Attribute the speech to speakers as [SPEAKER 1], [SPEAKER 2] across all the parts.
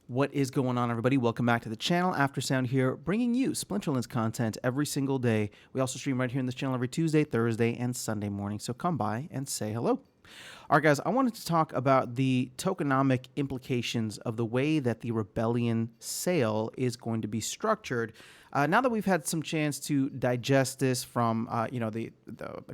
[SPEAKER 1] What is going on, everybody? Welcome back to the channel. Aftersound here, bringing you Splinterlands content every single day. We also stream right here in this channel every Tuesday, Thursday, and Sunday morning, so come by and say hello. All right, guys, I wanted to talk about the tokenomic implications of the way that the Rebellion sale is going to be structured. Now that we've had some chance to digest this from the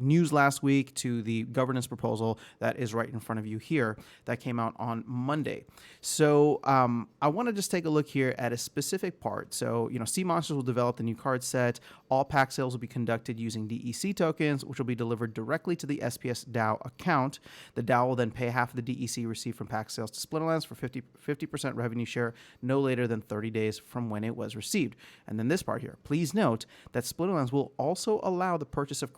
[SPEAKER 1] news last week to the governance proposal that is right in front of you here that came out on Monday. So I want to just take a look here at a specific part. So, Sea Monsters will develop the new card set. All pack sales will be conducted using DEC tokens, which will be delivered directly to the SPS DAO account. The DAO will then pay half of the DEC received from pack sales to Splinterlands for 50% revenue share no later than 30 days from when it was received. And then this part here, please note that Splinterlands will also allow the purchase of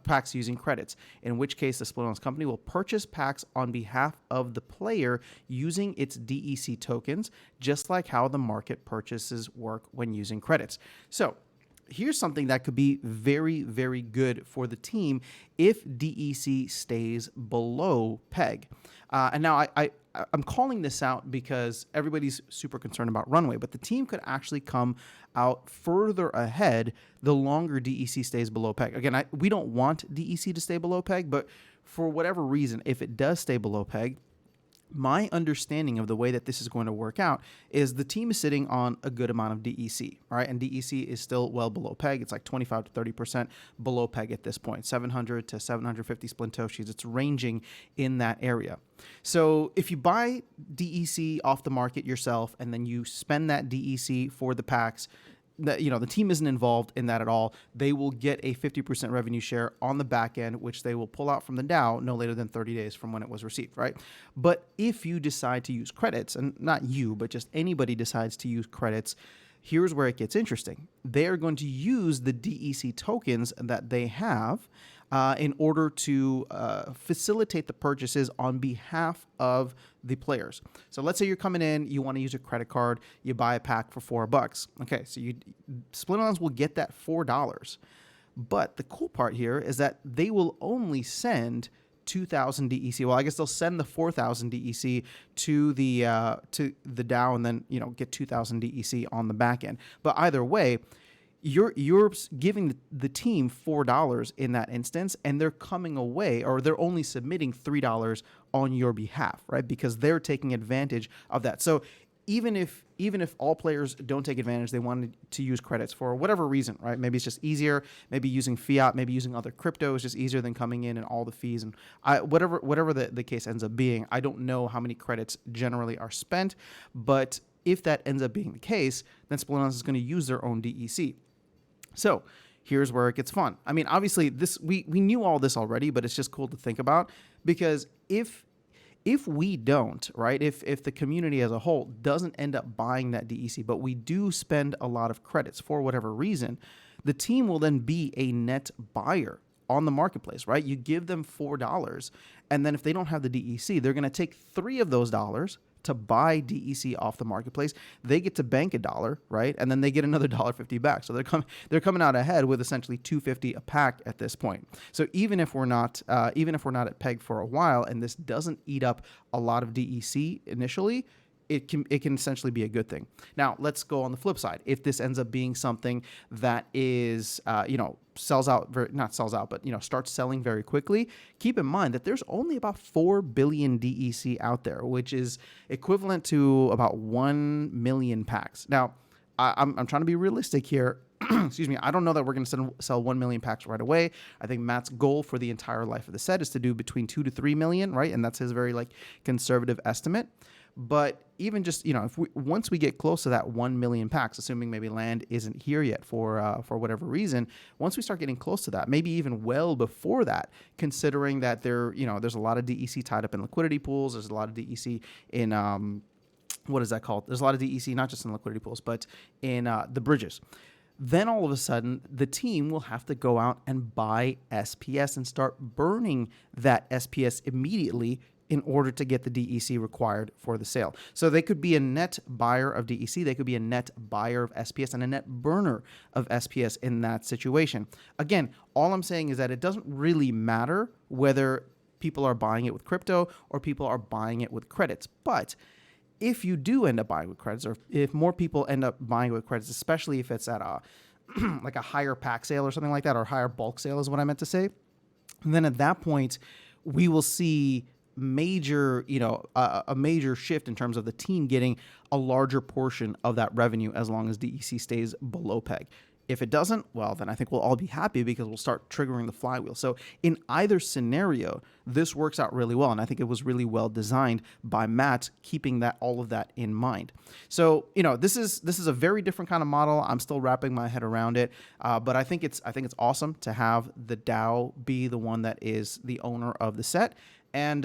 [SPEAKER 1] packs using credits, in which case the Splinterlands company will purchase packs on behalf of the player using its DEC tokens, just like how the market purchases work when using credits. So here's something that could be very, very good for the team if DEC stays below peg. And now I'm calling this out because everybody's super concerned about runway, but the team could actually come out further ahead the longer DEC stays below peg. Again, we don't want DEC to stay below peg, but for whatever reason, if it does stay below peg, my understanding of the way that this is going to work out is the team is sitting on a good amount of DEC, right? And DEC is still well below peg. It's like 25 to 30% below peg at this point, 700 to 750 Splintoshis. It's ranging in that area. So if you buy DEC off the market yourself and then you spend that DEC for the packs, the team isn't involved in that at all. They will get a 50% revenue share on the back end, which they will pull out from the DAO no later than 30 days from when it was received, right? But if you decide to use credits, and not you, but just anybody decides to use credits, here's where it gets interesting. They are going to use the DEC tokens that they have in order to facilitate the purchases on behalf of the players. So let's say you're coming in, you want to use a credit card, you buy a pack for $4. Okay, so Splinterlands will get that $4. But the cool part here is that they will only send 2,000 DEC. Well, I guess they'll send the 4,000 DEC to the DAO and then get 2,000 DEC on the back end. But either way, you're giving the team $4 in that instance, and they're coming away, or they're only submitting $3 on your behalf, right? Because they're taking advantage of that. So even if all players don't take advantage, they wanted to use credits for whatever reason, right? Maybe it's just easier. Maybe using fiat, maybe using other crypto is just easier than coming in and all the fees and whatever the case ends up being. I don't know how many credits generally are spent, but if that ends up being the case, then Splinterlands is going to use their own DEC. So here's where it gets fun. I mean, obviously, we knew all this already, but it's just cool to think about, because if we don't, right, if the community as a whole doesn't end up buying that DEC, but we do spend a lot of credits for whatever reason, the team will then be a net buyer on the marketplace, right? You give them $4, and then if they don't have the DEC, they're going to take $3 of those dollars to buy DEC off the marketplace. They get to bank $1, right? And then they get another $1.50 back. So they're coming out ahead with essentially $2.50 a pack at this point. So even if we're not at peg for a while, and this doesn't eat up a lot of DEC initially, it can essentially be a good thing. Now, let's go on the flip side. If this ends up being something that is, starts selling very quickly, keep in mind that there's only about 4 billion DEC out there, which is equivalent to about 1 million packs. Now, I'm trying to be realistic here. Excuse me. I don't know that we're going to sell 1 million packs right away. I think Matt's goal for the entire life of the set is to do between 2 to 3 million, right? And that's his very conservative estimate. But even just, once we get close to that 1 million packs, assuming maybe land isn't here yet for whatever reason, once we start getting close to that, maybe even well before that, considering that there's a lot of DEC tied up in liquidity pools, there's a lot of DEC in, what is that called? There's a lot of DEC, not just in liquidity pools, but in the bridges. Then all of a sudden, the team will have to go out and buy SPS and start burning that SPS immediately in order to get the DEC required for the sale. So they could be a net buyer of DEC, they could be a net buyer of SPS, and a net burner of SPS in that situation. Again, all I'm saying is that it doesn't really matter whether people are buying it with crypto or people are buying it with credits. But if you do end up buying with credits, or if more people end up buying with credits, especially if it's at a like a higher pack sale or something like that, or higher bulk sale is what I meant to say, and then at that point, we will see major, a major shift in terms of the team getting a larger portion of that revenue as long as DEC stays below peg. If it doesn't, well, then I think we'll all be happy because we'll start triggering the flywheel. So in either scenario, this works out really well. And I think it was really well designed by Matt, keeping all of that in mind. So, this is a very different kind of model. I'm still wrapping my head around it. But I think it's awesome to have the DAO be the one that is the owner of the set. And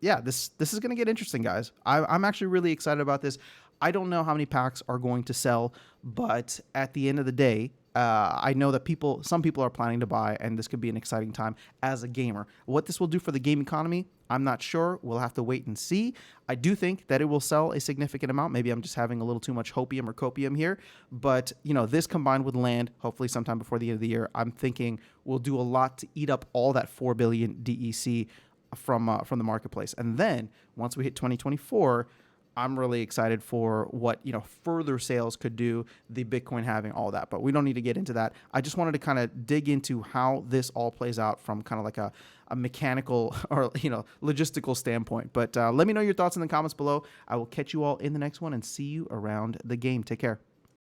[SPEAKER 1] this is going to get interesting, guys. I'm actually really excited about this. I don't know how many packs are going to sell, but at the end of the day, I know that some people are planning to buy, and this could be an exciting time as a gamer. What this will do for the game economy, I'm not sure. We'll have to wait and see. I do think that it will sell a significant amount. Maybe I'm just having a little too much hopium or copium here, but this combined with land, hopefully sometime before the end of the year, I'm thinking will do a lot to eat up all that 4 billion DEC from the marketplace. And then once we hit 2024, I'm really excited for what further sales could do, the Bitcoin halving, all that. But we don't need to get into that. I just wanted to kind of dig into how this all plays out from kind of like a mechanical or logistical standpoint. But let me know your thoughts in the comments below. I will catch you all in the next one and see you around the game. Take care.